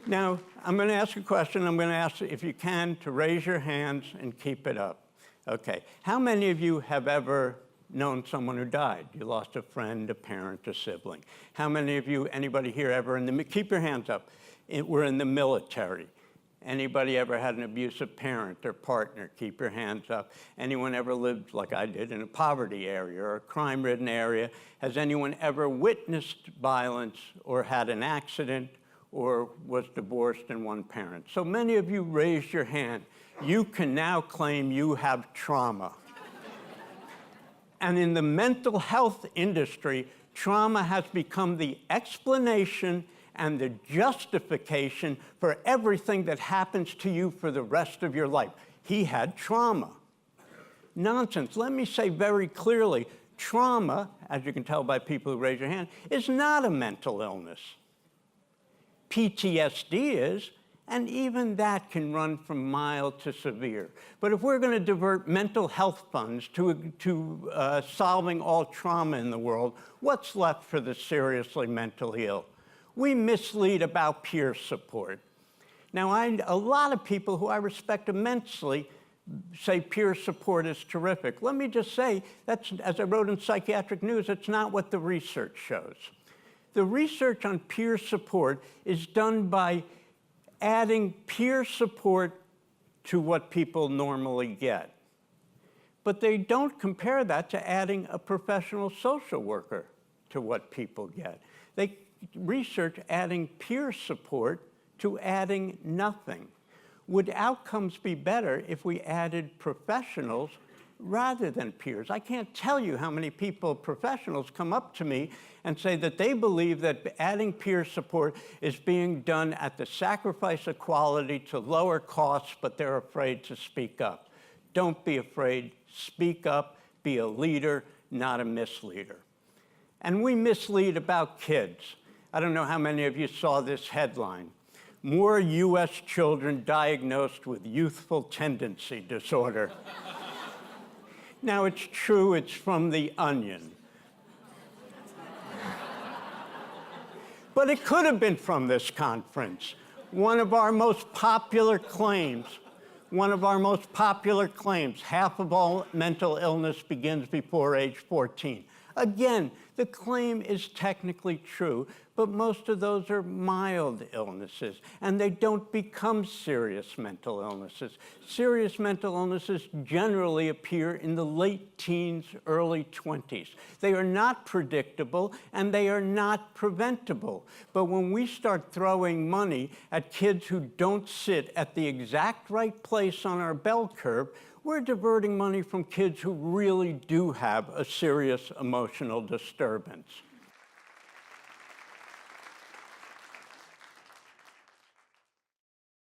Now, I'm going to ask a question. I'm going to ask, if you can, to raise your hands and keep it up. Okay. How many of you have ever known someone who died? You lost a friend, a parent, a sibling. How many of you, anybody here ever keep your hands up, were in the military? Anybody ever had an abusive parent or partner? Keep your hands up. Anyone ever lived, like I did, in a poverty area or a crime-ridden area? Has anyone ever witnessed violence or had an accident or was divorced and one parent? So many of you raised your hand. You can now claim you have trauma. And in the mental health industry, trauma has become the explanation and the justification for everything that happens to you for the rest of your life. He had trauma. Nonsense. Let me say very clearly, trauma, as you can tell by people who raise your hand, is not a mental illness. PTSD is, and even that can run from mild to severe. But if we're going to divert mental health funds to solving all trauma in the world, what's left for the seriously mentally ill? We mislead about peer support. Now, a lot of people who I respect immensely say peer support is terrific. Let me just say, that's, as I wrote in Psychiatric News, it's not what the research shows. The research on peer support is done by adding peer support to what people normally get. But they don't compare that to adding a professional social worker to what people get. They research adding peer support to adding nothing. Would outcomes be better if we added professionals rather than peers? I can't tell you how many people, professionals, come up to me and say that they believe that adding peer support is being done at the sacrifice of quality to lower costs, but they're afraid to speak up. Don't be afraid. Speak up. Be a leader, not a misleader. And we mislead about kids. I don't know how many of you saw this headline. More U.S. children diagnosed with youthful tendency disorder. Now, it's true, it's from The Onion. But it could have been from this conference. One of our most popular claims, half of all mental illness begins before age 14. Again, the claim is technically true, but most of those are mild illnesses, and they don't become serious mental illnesses. Serious mental illnesses generally appear in the late teens, early 20s. They are not predictable, and they are not preventable. But when we start throwing money at kids who don't sit at the exact right place on our bell curve, we're diverting money from kids who really do have a serious emotional disturbance.